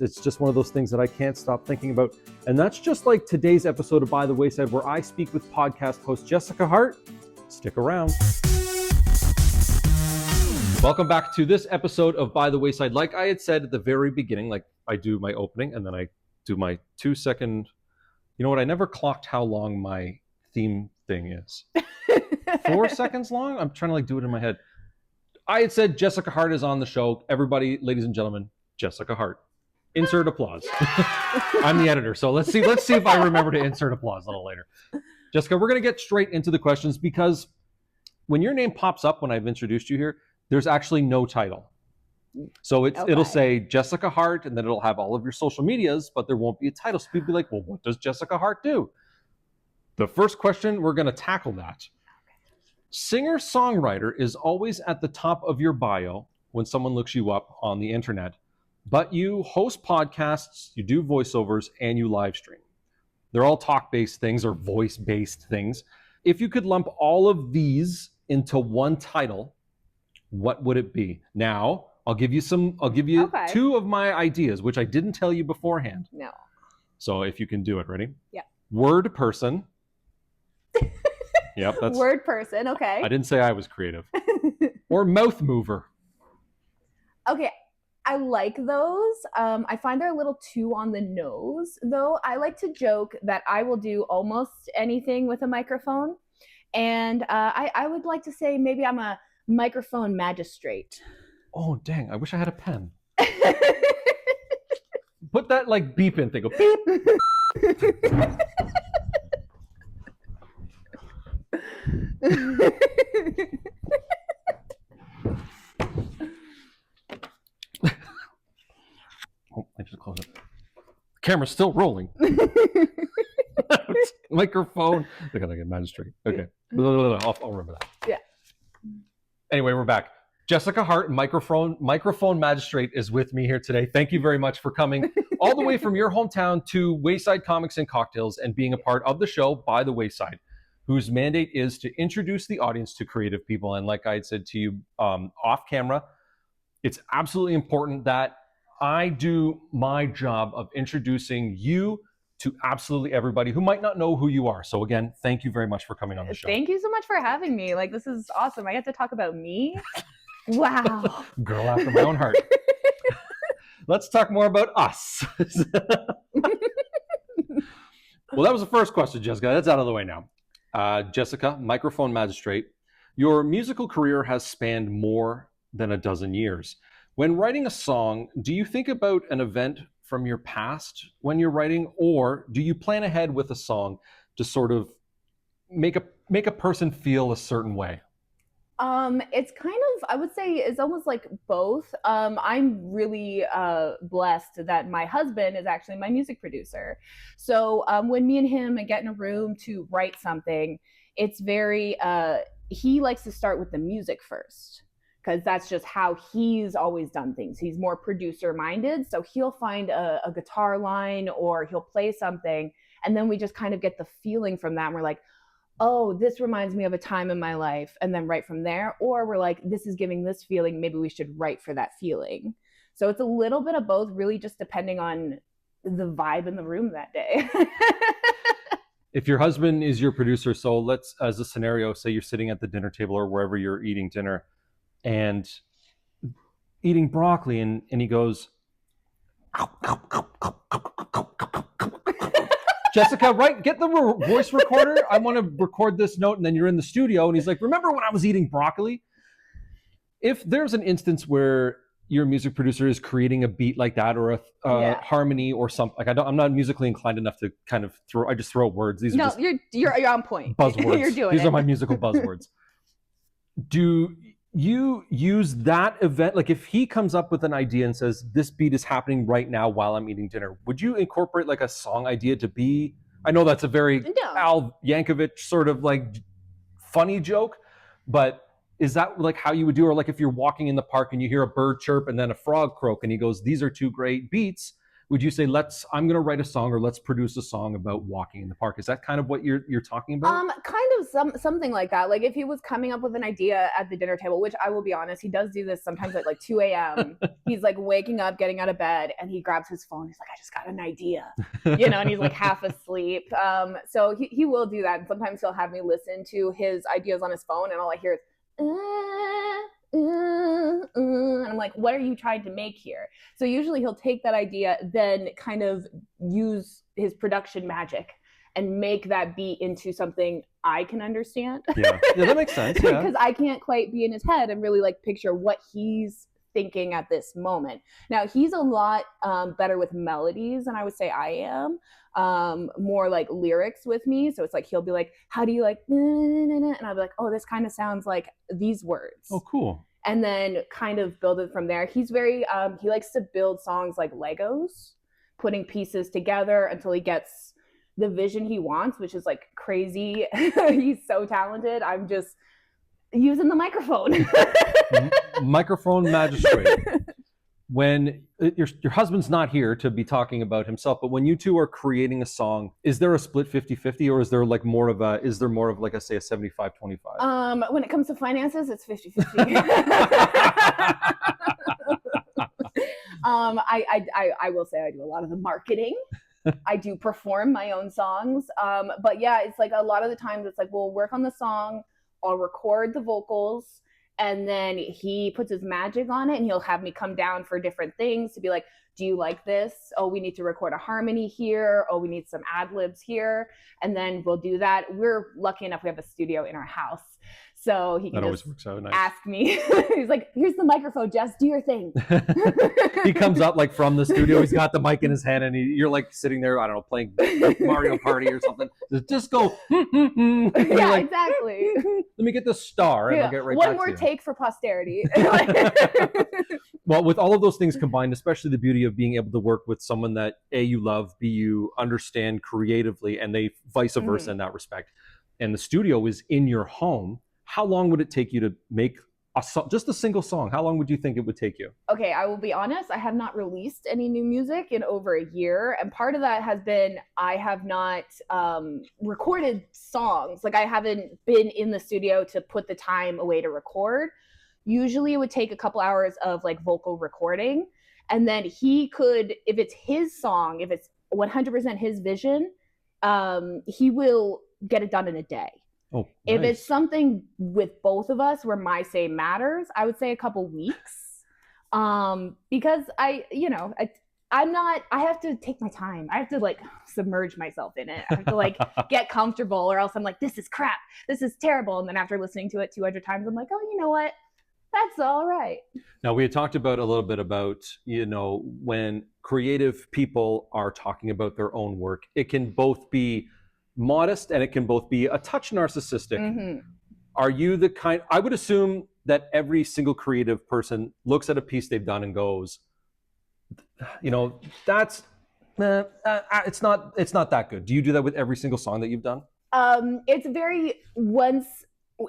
It's just one of those things that I can't stop thinking about. And that's just like today's episode of By the Wayside, where I speak with podcast host Jessica Hart. Stick around. Welcome back to this episode of By the Wayside. Like I had said at the very beginning, like I do my opening and then I do my 2-second. You know what? I never clocked how long my theme thing is. 4 seconds long? I'm trying to like do it in my head. I had said Jessica Hart is on the show. Everybody, ladies and gentlemen, Jessica Hart. Insert applause. I'm the editor, so let's see if I remember to insert applause a little later. Jessica, we're going to get straight into the questions because when your name pops up when I've introduced you here, there's actually no title. So it'll say Jessica Hart, and then it'll have all of your social medias, but there won't be a title. So people be like, well, what does Jessica Hart do? The first question, we're going to tackle that. Singer-songwriter is always at the top of your bio when someone looks you up on the internet, but you host podcasts, you do voiceovers, and you live stream. They're all talk-based things or voice-based things. If you could lump all of these into one title, what would it be? Now, I'll give you two of my ideas, which I didn't tell you beforehand. No. So if you can do it, ready? Yeah. Word person. Yep, that's word person. Okay. I didn't say I was creative. Or mouth mover. Okay. I like those. I find they're a little too on the nose, though. I like to joke that I will do almost anything with a microphone. And I would like to say maybe I'm a microphone magistrate. Oh, dang. I wish I had a pen. Put that like beep in thing. Go beep. Oh, I just closed it. Camera's still rolling. Microphone. Look at like a magistrate. Okay. I'll remember that. Yeah. Anyway, we're back. Jessica Hart, microphone magistrate, is with me here today. Thank you very much for coming all the way from your hometown to Wayside Comics and Cocktails and being a part of the show By the Wayside, whose mandate is to introduce the audience to creative people. And like I had said to you off camera, it's absolutely important that I do my job of introducing you to absolutely everybody who might not know who you are. So again, thank you very much for coming on the show. Thank you so much for having me. Like, this is awesome. I get to talk about me. Wow. Girl after my own heart. Let's talk more about us. Well, that was the first question, Jessica. That's out of the way now. Jessica, microphone magistrate, your musical career has spanned more than a dozen years. When writing a song, do you think about an event from your past when you're writing, or do you plan ahead with a song to sort of make a person feel a certain way? It's kind of, I would say it's almost like both. I'm really blessed that my husband is actually my music producer. So when me and him get in a room to write something, it's very, he likes to start with the music first, because that's just how he's always done things. He's more producer minded. So he'll find a guitar line or he'll play something, and then we just kind of get the feeling from that. And we're like, oh, this reminds me of a time in my life, and then write from there. Or we're like, this is giving this feeling, maybe we should write for that feeling. So it's a little bit of both, really just depending on the vibe in the room that day. If your husband is your producer, so let's, as a scenario, say you're sitting at the dinner table or wherever you're eating dinner and eating broccoli, and he goes, Jessica, right? Get the voice recorder. I want to record this note. And then you're in the studio and he's like, remember when I was eating broccoli? If there's an instance where your music producer is creating a beat like that, or a harmony or something, like I'm not musically inclined enough to kind of I just throw words. These are just you're on point. Buzzwords. You're doing These are my musical buzzwords. Do you use that event, like if he comes up with an idea and says this beat is happening right now while I'm eating dinner, would you incorporate like a song idea to be, I know that's a very Al Yankovic sort of like funny joke, but is that like how you would do? Or like if you're walking in the park and you hear a bird chirp and then a frog croak and he goes, these are two great beats, would you say I'm going to write a song, or let's produce a song about walking in the park? Is that kind of what you're talking about? Kind of something like that. Like if he was coming up with an idea at the dinner table, which I will be honest, he does do this sometimes at like 2 a.m. He's like waking up, getting out of bed, and he grabs his phone. He's like, I just got an idea, and he's like half asleep. So he will do that. And sometimes he'll have me listen to his ideas on his phone, and all I hear is, and I'm like, what are you trying to make here? So usually he'll take that idea, then kind of use his production magic and make that beat into something I can understand. Yeah, that makes sense. Yeah, because I can't quite be in his head and really like picture what he's thinking at this moment. Now he's a lot better with melodies than I would say I am. More like lyrics with me. So it's like he'll be like, how do you like, and I'll be like, oh, this kind of sounds like these words. Oh, cool. And then kind of build it from there. He's very he likes to build songs like Legos, putting pieces together until he gets the vision he wants, which is like crazy. He's so talented. I'm just using the microphone. Microphone magistrate. When your husband's not here to be talking about himself, but when you two are creating a song, is there a split 50-50, or is there like more of like a say a 75-25? When it comes to finances, it's 50-50. I will say I do a lot of the marketing. I do perform my own songs. But yeah, it's like a lot of the times it's like we'll work on the song, I'll record the vocals, and then he puts his magic on it, and he'll have me come down for different things to be like, do you like this? Oh, we need to record a harmony here. Oh, we need some ad libs here. And then we'll do that. We're lucky enough we have a studio in our house. So he can just ask me. He's like, here's the microphone, Jess, do your thing. He comes up like from the studio. He's got the mic in his hand, and you're like sitting there, I don't know, playing like Mario Party or something. Just go. Yeah, like, exactly. Let me get the star, and I'll get right one back more to you. take for posterity. Well, with all of those things combined, especially the beauty of being able to work with someone that A, you love, B, you understand creatively, and they vice versa in that respect, and the studio is in your home, how long would it take you to make just a single song? How long would you think it would take you? Okay, I will be honest, I have not released any new music in over a year, and part of that has been I have not recorded songs. Like I haven't been in the studio to put the time away to record. Usually it would take a couple hours of like vocal recording, and then he could, if it's his song, if it's 100% his vision, he will get it done in a day. Oh, nice. If it's something with both of us where my say matters, I would say a couple weeks. Because I have to take my time. I have to like submerge myself in it. I have to like get comfortable, or else I'm like, this is crap. This is terrible. And then after listening to it 200 times, I'm like, oh, you know what? That's all right. Now, we had talked about a little bit about, when creative people are talking about their own work, it can both be modest and it can both be a touch narcissistic. Are you the kind, I would assume that every single creative person looks at a piece they've done and goes, that's it's not that good. Do you do that with every single song that you've done? It's very, once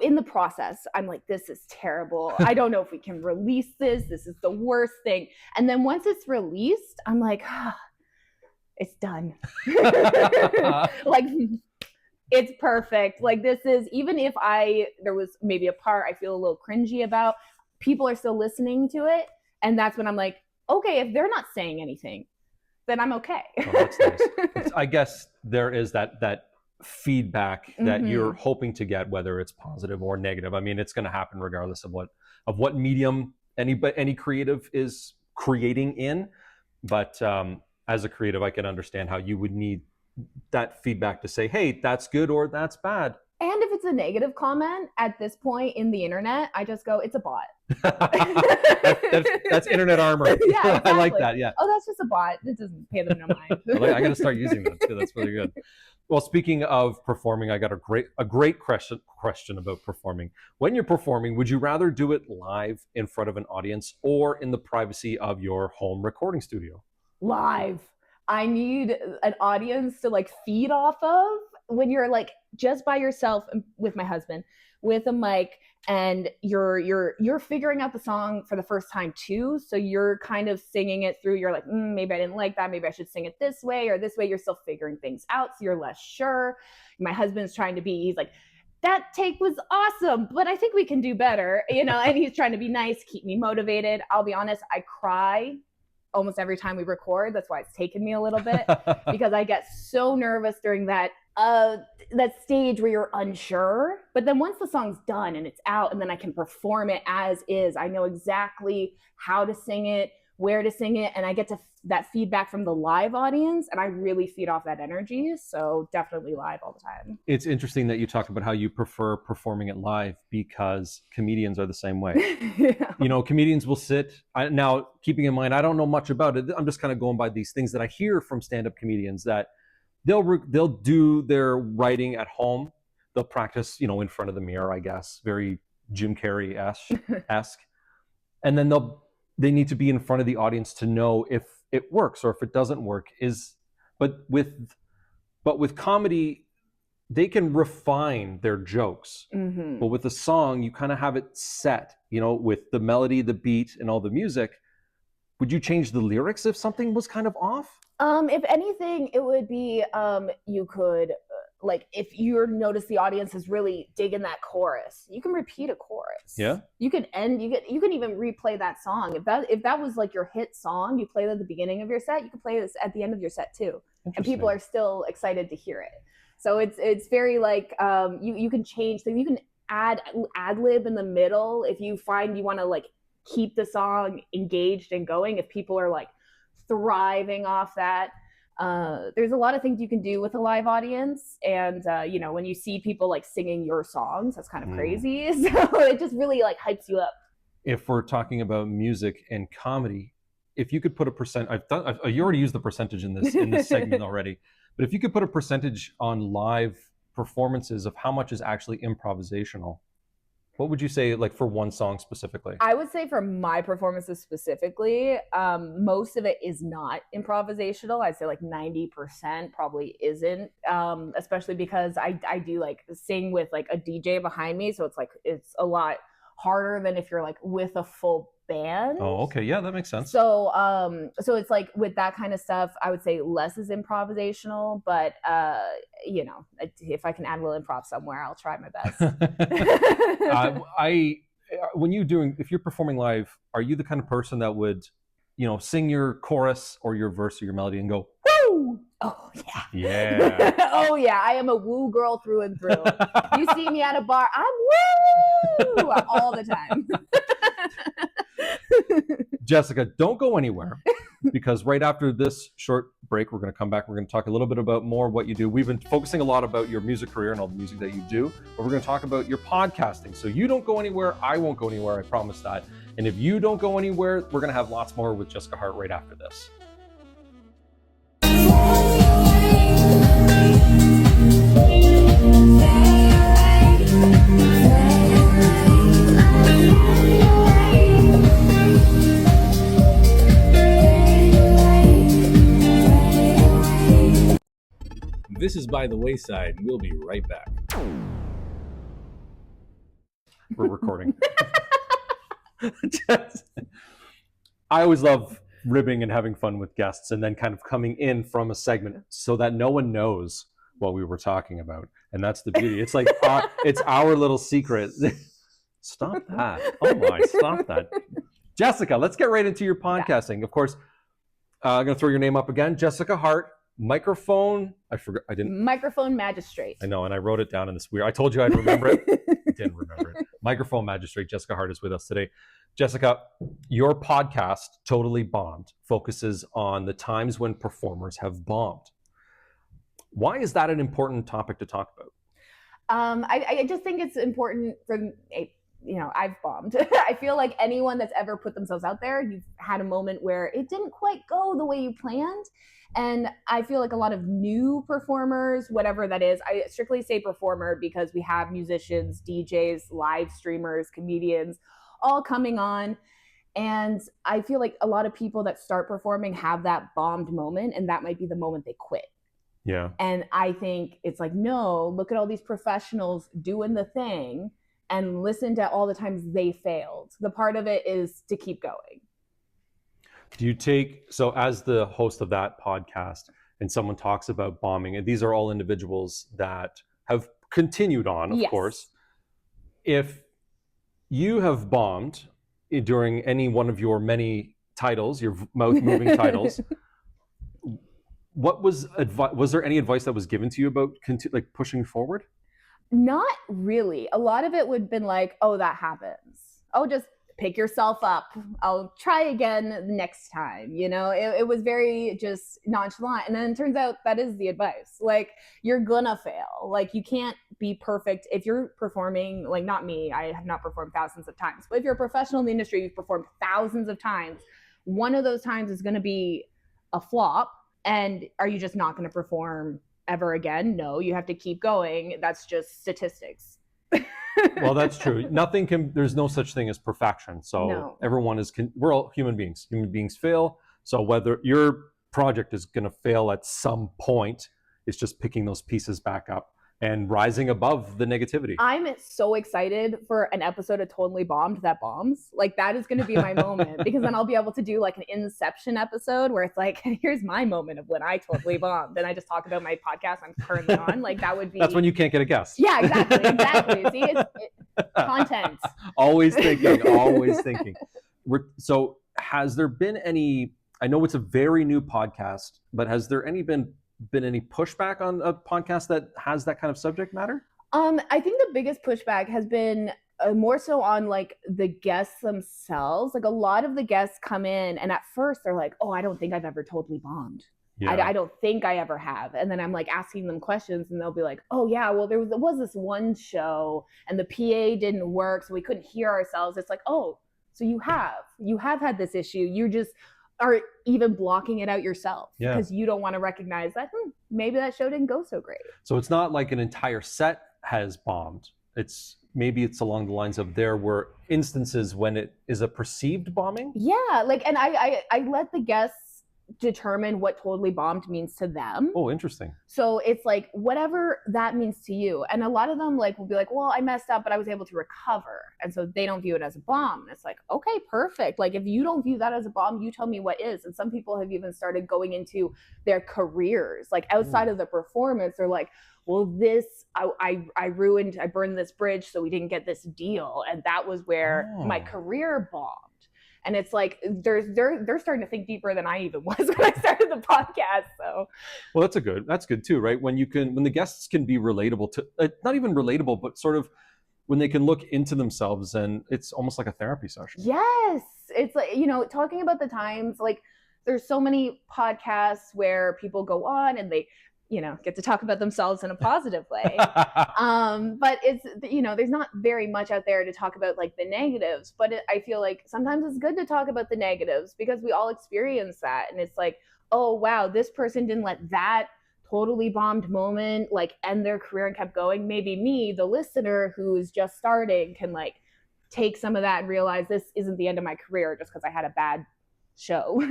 in the process, I'm like, this is terrible. I don't know if we can release this. This is the worst thing. And then once it's released, I'm like, it's done. Like, it's perfect. Like, this is, even if there was maybe a part I feel a little cringy about, people are still listening to it. And that's when I'm like, okay, if they're not saying anything, then I'm okay. Oh, that's nice. I guess there is that feedback that you're hoping to get, whether it's positive or negative. I mean, it's going to happen regardless of what medium any creative is creating in. But as a creative, I can understand how you would need that feedback to say, hey, that's good or that's bad. And if it's a negative comment at this point in the internet, I just go, it's a bot. that's internet armor. Yeah, exactly. I like that. Yeah. Oh, that's just a bot. It doesn't pay them no mind. I got to start using that too. That's really good. Well, speaking of performing, I got a great question about performing. When you're performing, would you rather do it live in front of an audience or in the privacy of your home recording studio? Live. I need an audience to like feed off of. When you're like just by yourself with my husband, with a mic, and you're figuring out the song for the first time too. So you're kind of singing it through. You're like, maybe I didn't like that. Maybe I should sing it this way or this way. You're still figuring things out, so you're less sure. My husband's trying to be. He's like, that take was awesome, but I think we can do better, and he's trying to be nice, keep me motivated. I'll be honest, I cry almost every time we record. That's why it's taken me a little bit because I get so nervous during that stage where you're unsure. But then once the song's done and it's out and then I can perform it as is, I know exactly how to sing it, where to sing it, and I get that feedback from the live audience, and I really feed off that energy. So definitely live all the time. It's interesting that you talk about how you prefer performing it live, because comedians are the same way. Yeah. Comedians will sit, now keeping in mind, I don't know much about it. I'm just kind of going by these things that I hear from stand-up comedians, that they'll do their writing at home. They'll practice, in front of the mirror, I guess, very Jim Carrey-esque. And then they need to be in front of the audience to know if it works or if it doesn't work. But with comedy, they can refine their jokes. Mm-hmm. But with a song, you kind of have it set, with the melody, the beat, and all the music. Would you change the lyrics if something was kind of off? If anything, it would be you could if you notice the audience is really digging that chorus, you can repeat a chorus. Yeah. You can even replay that song. If that was like your hit song, you play it at the beginning of your set, you can play this at the end of your set too. And people are still excited to hear it. So it's very you can change things. You can add ad-lib in the middle if you find you want to keep the song engaged and going. If people are thriving off that. There's a lot of things you can do with a live audience, and when you see people singing your songs, that's kind of crazy. So it just really hypes you up. If we're talking about music and comedy, if you could put a percent, you already used the percentage in this segment already, but if you could put a percentage on live performances of how much is actually improvisational, what would you say, for one song specifically? I would say for my performances specifically, most of it is not improvisational. I'd say 90% probably isn't, especially because I do sing with a DJ behind me. So it's a lot harder than if you're with a full band. Oh, okay. Yeah, that makes sense. So so it's with that kind of stuff, I would say less is improvisational, but if I can add a little improv somewhere, I'll try my best. If you're performing live, are you the kind of person that would, sing your chorus or your verse or your melody and go, woo? Oh yeah. Yeah. Oh yeah. I am a woo girl through and through. You see me at a bar, I'm woo all the time. Jessica, don't go anywhere, because right after this short break, we're going to come back. We're going to talk a little bit about more what you do. We've been focusing a lot about your music career and all the music that you do, but we're going to talk about your podcasting. So you don't go anywhere. I won't go anywhere. I promise that. And if you don't go anywhere, we're going to have lots more with Jessica Hart right after this. This is By the Wayside, and we'll be right back. We're recording. I always love ribbing and having fun with guests, and then kind of coming in from a segment so that no one knows what we were talking about. And that's the beauty. It's it's our little secret. Stop that. Oh my, stop that. Jessica, let's get right into your podcasting. Yeah. Of course, I'm going to throw your name up again. Jessica Hart. Microphone, I forgot, I didn't. Microphone Magistrate. I know, and I wrote it down in this weird, I told you I'd remember it. Didn't remember it. Microphone Magistrate, Jessica Hart is with us today. Jessica, your podcast, Totally Bombed, focuses on the times when performers have bombed. Why is that an important topic to talk about? I just think it's important for, I've bombed. I feel like anyone that's ever put themselves out there, you've had a moment where it didn't quite go the way you planned. And I feel like a lot of new performers, whatever that is, I strictly say performer because we have musicians, DJs, live streamers, comedians, all coming on. And I feel like a lot of people that start performing have that bombed moment, and that might be the moment they quit. Yeah. And I think it's no, look at all these professionals doing the thing. and listen to all the times they failed. The part of it is to keep going. Do you take, so as the host of that podcast and someone talks about bombing, and these are all individuals that have continued on, of Yes. course, if you have bombed during any one of your many titles, your mouth-moving titles, what was there any advice that was given to you about like pushing forward? Not really. A lot of it would have been like, oh, that happens. Oh, just pick yourself up. I'll try again next time. You know, it was very just nonchalant. And then it turns out that is the advice. Like, you're gonna fail. Like, you can't be perfect. If you're performing, like, not me, I have not performed thousands of times, but if you're a professional in the industry, you've performed thousands of times. One of those times is going to be a flop. And are you just not going to perform ever again? No, you have to keep going. That's just statistics. Well, that's true. There's no such thing as perfection. So No. everyone we're all human beings. Human beings fail. So whether your project is going to fail at some point, it's just picking those pieces back up and rising above the negativity. I'm so excited for an episode of Totally Bombed that bombs. Like, that is going to be my moment, because then I'll be able to do like an Inception episode where it's like, here's my moment of when I totally bombed. Then I just talk about my podcast I'm currently on. Like, that would be. That's when you can't get a guest. Yeah, exactly. See, content. Always thinking. So has there been any, I know it's a very new podcast, but has there been any pushback on a podcast that has that kind of subject matter? I think the biggest pushback has been more so on like the guests themselves. Like, a lot of the guests come in and at first they're like, oh, I don't think I've ever totally bombed. Yeah. I don't think I ever have. And then I'm like asking them questions and they'll be like, oh yeah, well there was this one show and the PA didn't work, so we couldn't hear ourselves. It's like, oh, so you have had this issue. You just are even blocking it out yourself because you don't want to recognize that maybe that show didn't go so great. So it's not like an entire set has bombed. It's along the lines of there were instances when it is a perceived bombing. Yeah, like, and I let the guests determine what totally bombed means to them. Oh, interesting. So it's like whatever that means to you. And a lot of them like will be like, well, I messed up, but I was able to recover. And so they don't view it as a bomb. And it's like, okay, perfect. Like, if you don't view that as a bomb, you tell me what is. And some people have even started going into their careers, like outside of the performance. They're like, well, I burned this bridge, so we didn't get this deal. And that was where my career bombed. And it's like they're starting to think deeper than I even was when I started the podcast. So, well, that's good too, right? When the guests can be relatable to, not even relatable, but sort of when they can look into themselves, and it's almost like a therapy session. Yes, it's like, talking about the times, like there's so many podcasts where people go on and they, get to talk about themselves in a positive way. But it's, there's not very much out there to talk about like the negatives, but I feel like sometimes it's good to talk about the negatives because we all experience that. And it's like, oh, wow, this person didn't let that totally bombed moment like end their career and kept going. Maybe me, the listener who's just starting, can like take some of that and realize this isn't the end of my career just because I had a bad show.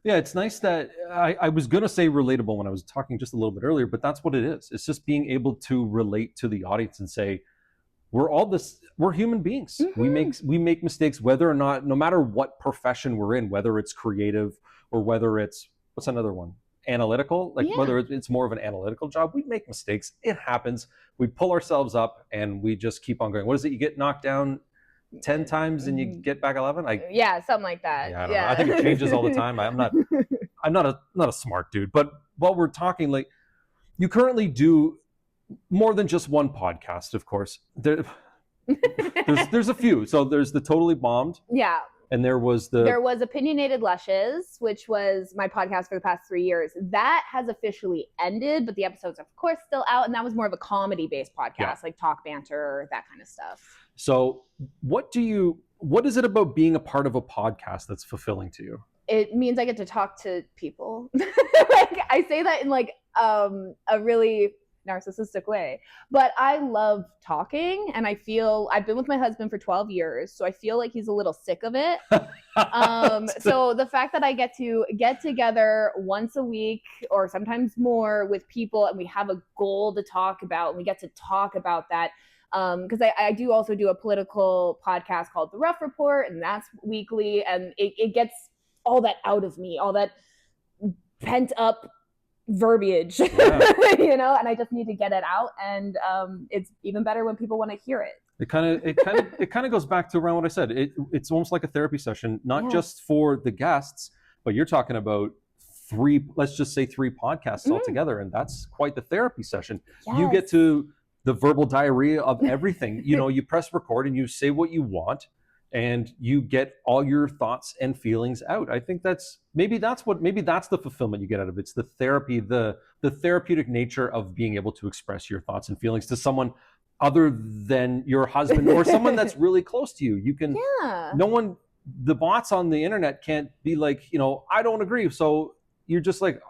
Yeah, it's nice that I was going to say relatable when I was talking just a little bit earlier, but that's what it is. It's just being able to relate to the audience and say, we're human beings. Mm-hmm. We make mistakes, whether or not, no matter what profession we're in, whether it's creative or whether it's, what's another one? Analytical, like whether it's more of an analytical job, we make mistakes. It happens. We pull ourselves up and we just keep on going. What is it? You get knocked down 10 times and you get back 11. Something like that. Yeah, I don't know. I think it changes all the time. I'm not a smart dude, but while we're talking, like, you currently do more than just one podcast, of course. There's a few. So there's the Totally Bombed. Yeah. And there was Opinionated Lushes, which was my podcast for the past 3 years. That has officially ended, but the episode's of course still out. And that was more of a comedy-based podcast, like talk banter, that kind of stuff. So what is it about being a part of a podcast that's fulfilling to you? It means I get to talk to people. Like, I say that in like a really narcissistic way, but I love talking, and I feel I've been with my husband for 12 years, so I feel like he's a little sick of it. So the fact that I get to get together once a week or sometimes more with people, and we have a goal to talk about, and we get to talk about that, Because I do also do a political podcast called The Rough Report, and that's weekly, and it gets all that out of me, all that pent up verbiage, you know, and I just need to get it out, and it's even better when people want to hear it. It kind of goes back to around what I said. It's almost like a therapy session, not just for the guests, but you're talking about let's just say three podcasts altogether, and that's quite the therapy session. Yes. You get to the verbal diarrhea of everything. You know, you press record and you say what you want, and you get all your thoughts and feelings out. I think maybe that's the fulfillment you get out of it. It's the therapy, the therapeutic nature of being able to express your thoughts and feelings to someone other than your husband or someone that's really close to you. You can, the bots on the internet can't be like, you know, I don't agree. So you're just like,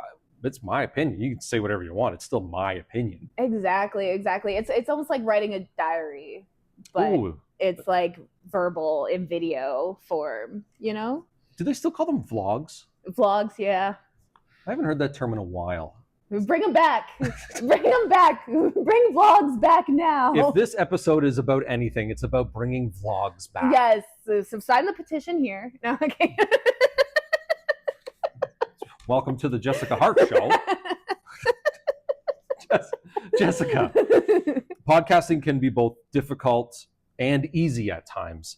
it's my opinion. You can say whatever you want. It's still my opinion. Exactly. It's almost like writing a diary, but it's like verbal in video form, you know? Do they still call them vlogs? Vlogs, yeah. I haven't heard that term in a while. Bring them back. Bring them back. Bring vlogs back now. If this episode is about anything, it's about bringing vlogs back. Yes. So sign the petition here. No, okay. Welcome to the Jessica Hart Show. Jessica, podcasting can be both difficult and easy at times.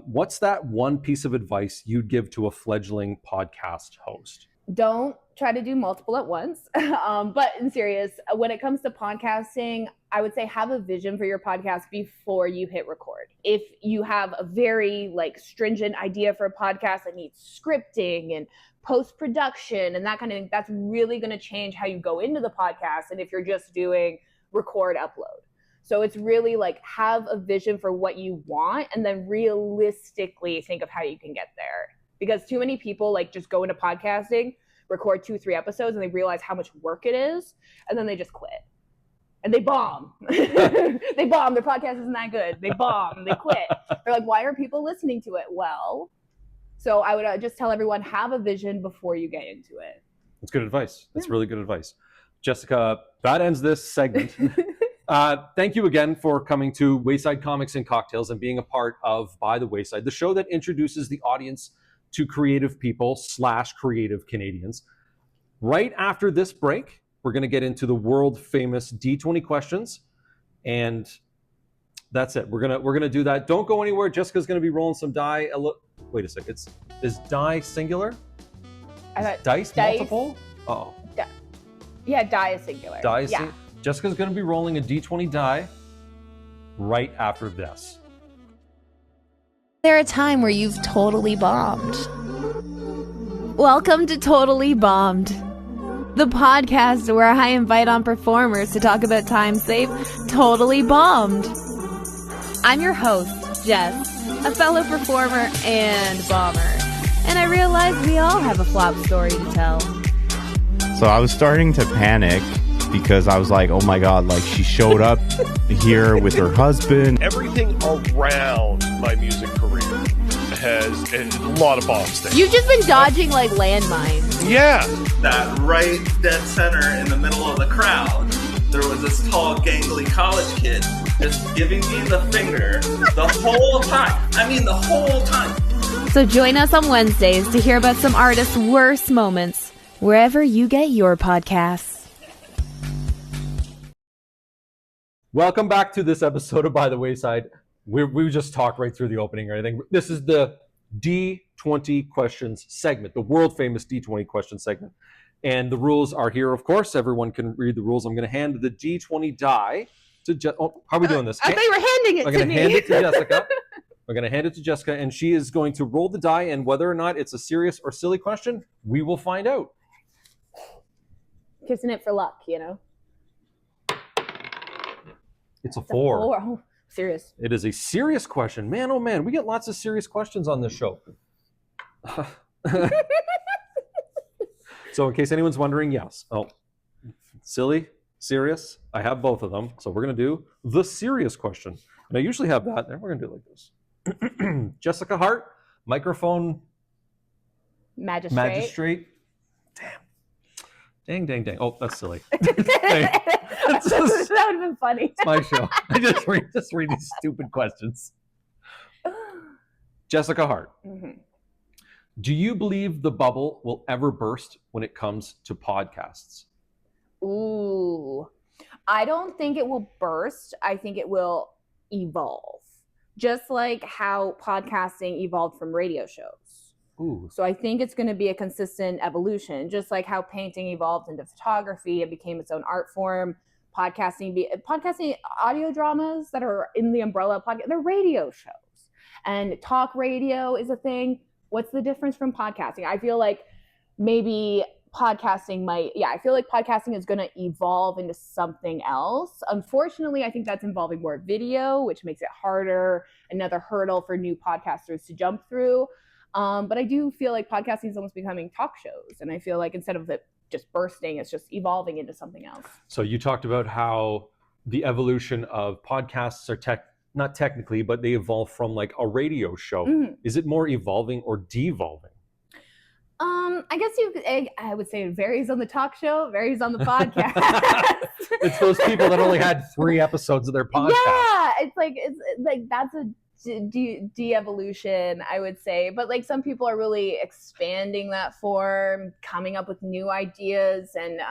What's that one piece of advice you'd give to a fledgling podcast host? Don't try to do multiple at once. But in serious, when it comes to podcasting, I would say have a vision for your podcast before you hit record. If you have a very stringent idea for a podcast that needs scripting and post-production and that kind of thing, that's really going to change how you go into the podcast. And if you're just doing record, upload. So it's really have a vision for what you want and then realistically think of how you can get there. Because too many people just go into podcasting, record 2-3 episodes, and they realize how much work it is, and then they just quit. And they bomb. They bomb. Their podcast isn't that good. They bomb. They quit. They're like, why are people listening to it? Well, so I would just tell everyone, have a vision before you get into it. That's good advice. That's really good advice. Jessica, that ends this segment. Thank you again for coming to Wayside Comics and Cocktails and being a part of By the Wayside, the show that introduces the audience to creative people / creative Canadians. Right after this break, we're going to get into the world famous D20 questions, and that's it. We're gonna do that. Don't go anywhere. Jessica's going to be rolling some die. Wait a sec. Is die singular? Dice multiple? Oh. Yeah, die is singular. Die is singular. Jessica's going to be rolling a D20 die right after this. There a time where you've totally bombed? Welcome to Totally Bombed, the podcast where I invite on performers to talk about times they've totally bombed. I'm your host, Jess, a fellow performer and bomber, and I realize we all have a flop story to tell. So I was starting to panic because I was like, oh my God, she showed up here with her husband. Everything around my music career has a lot of bombs there. You've just been dodging landmines. Yeah. That right dead center in the middle of the crowd, there was this tall, gangly college kid just giving me the finger the whole time. I mean, the whole time. So join us on Wednesdays to hear about some artists' worst moments, wherever you get your podcasts. Welcome back to this episode of By the Wayside. We just talked right through the opening or anything. This is the D20 questions segment, the world famous D20 questions segment. And the rules are here, of course. Everyone can read the rules. I'm going to hand the D20 die to Jessica. Oh, how are we doing this? I thought you were handing it to me. I'm going to hand it to Jessica. I'm going to hand it to Jessica, and she is going to roll the die, and whether or not it's a serious or silly question, we will find out. Kissing it for luck, you know? It's a 4. Oh, serious. It is a serious question. Man, oh man, we get lots of serious questions on this show. So in case anyone's wondering, yes. Oh, silly, serious. I have both of them. So we're going to do the serious question. And I usually have that. And we're going to do it like this. Jessica Hart, microphone Magistrate. magistrate. Dang, dang, dang. Oh, that's silly. That would have been funny. It's my show. I just read these stupid questions. Jessica Hart. Mm-hmm. Do you believe the bubble will ever burst when it comes to podcasts? Ooh. I don't think it will burst. I think it will evolve. Just like how podcasting evolved from radio shows. Ooh. So I think it's going to be a consistent evolution, just like how painting evolved into photography and became its own art form. Podcasting audio dramas that are in the umbrella of podcast, they're radio shows. And talk radio is a thing. What's the difference from podcasting? I feel like maybe podcasting is going to evolve into something else. Unfortunately, I think that's involving more video, which makes it harder, another hurdle for new podcasters to jump through. But I do feel like podcasting is almost becoming talk shows. And I feel like instead of it just bursting, it's just evolving into something else. So you talked about how the evolution of podcasts are not technically, but they evolve from like a radio show. Mm-hmm. Is it more evolving or devolving? I guess I would say it varies on the talk show, varies on the podcast. It's those people that only had 3 episodes of their podcast. Yeah, it's like that's a de-evolution, I would say. But like some people are really expanding that form, coming up with new ideas, and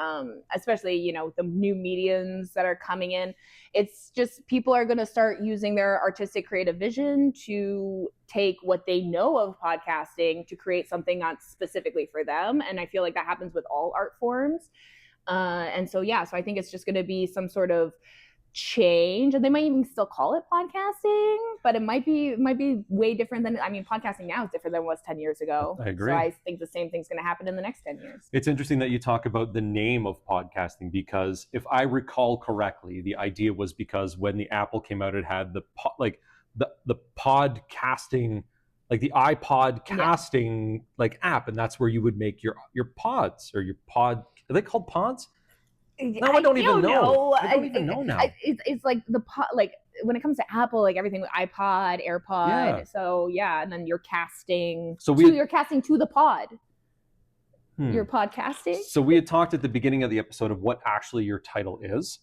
especially the new mediums that are coming in. It's just people are going to start using their artistic creative vision to take what they know of podcasting to create something not specifically for them. And I feel like that happens with all art forms. And so I think it's just going to be some sort of change, and they might even still call it podcasting, but it might be way different than, podcasting now is different than it was 10 years ago. I agree. So I think the same thing's going to happen in the next 10 years. It's interesting that you talk about the name of podcasting, because if I recall correctly, the idea was because when the Apple came out, it had the podcasting, like the iPod casting app, and that's where you would make your pods or your pod. Are they called pods? No, I don't even know. I don't even know now. It's like the when it comes to Apple, like everything with iPod, AirPod. Yeah. So and then you're casting. You're casting to the pod. You're podcasting. So we had talked at the beginning of the episode of what actually your title is.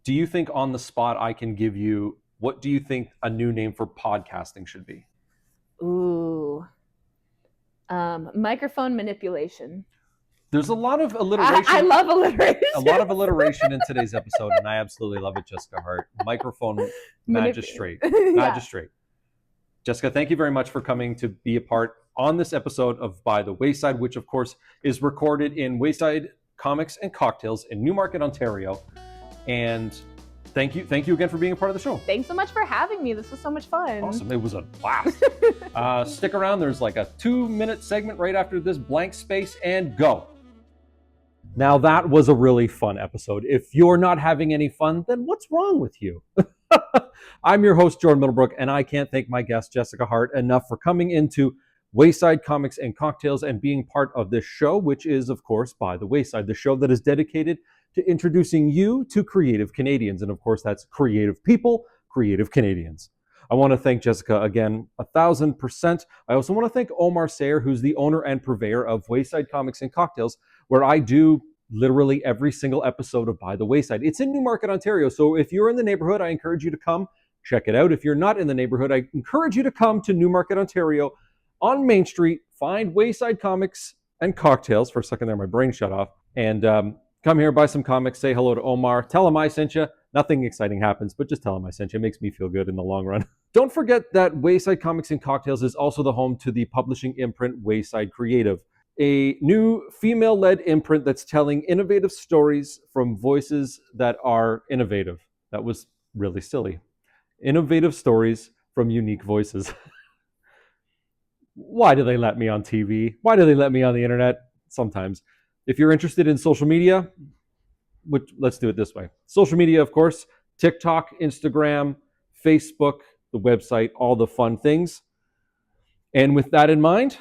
Do you think on the spot I can give you, what do you think a new name for podcasting should be? Ooh. Microphone manipulation. There's a lot of alliteration. I love alliteration. A lot of alliteration in today's episode, and I absolutely love it, Jessica Hart. Microphone magistrate. Magistrate. Jessica, thank you very much for coming to be a part on this episode of By the Wayside, which of course is recorded in Wayside Comics and Cocktails in Newmarket, Ontario. And thank you again for being a part of the show. Thanks so much for having me. This was so much fun. Awesome. It was a blast. Stick around. There's like a 2-minute segment right after this blank space, and go. Now that was a really fun episode. If you're not having any fun, then what's wrong with you? I'm your host, Jordan Middlebrook, and I can't thank my guest, Jessica Hart, enough for coming into Wayside Comics and Cocktails and being part of this show, which is, of course, By the Wayside, the show that is dedicated to introducing you to creative Canadians. And of course, that's creative people, creative Canadians. I want to thank Jessica again, 1,000%. I also want to thank Omar Sayer, who's the owner and purveyor of Wayside Comics and Cocktails, where I do literally every single episode of By the Wayside. It's in Newmarket, Ontario. So if you're in the neighborhood, I encourage you to come check it out. If you're not in the neighborhood, I encourage you to come to Newmarket, Ontario on Main Street, find Wayside Comics and Cocktails. For a second there, my brain shut off. And come here, buy some comics, say hello to Omar, tell him I sent you. Nothing exciting happens, but just tell him I sent you. It makes me feel good in the long run. Don't forget that Wayside Comics and Cocktails is also the home to the publishing imprint Wayside Creative, a new female-led imprint that's telling innovative stories from voices that are innovative. That was really silly. Innovative stories from unique voices. Why do they let me on TV? Why do they let me on the internet? Sometimes. If you're interested in social media, let's do it this way. Social media, of course, TikTok, Instagram, Facebook, the website, all the fun things. And with that in mind,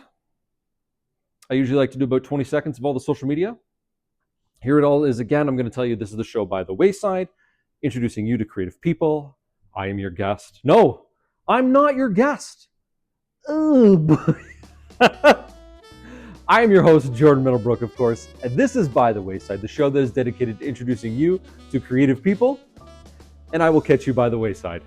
I usually like to do about 20 seconds of all the social media. Here it all is again. I'm going to tell you this is the show By the Wayside, introducing you to creative people. I am your guest. No, I'm not your guest. Oh boy. I am your host, Jordan Middlebrook, of course, and this is By the Wayside, the show that is dedicated to introducing you to creative people, and I will catch you by the wayside.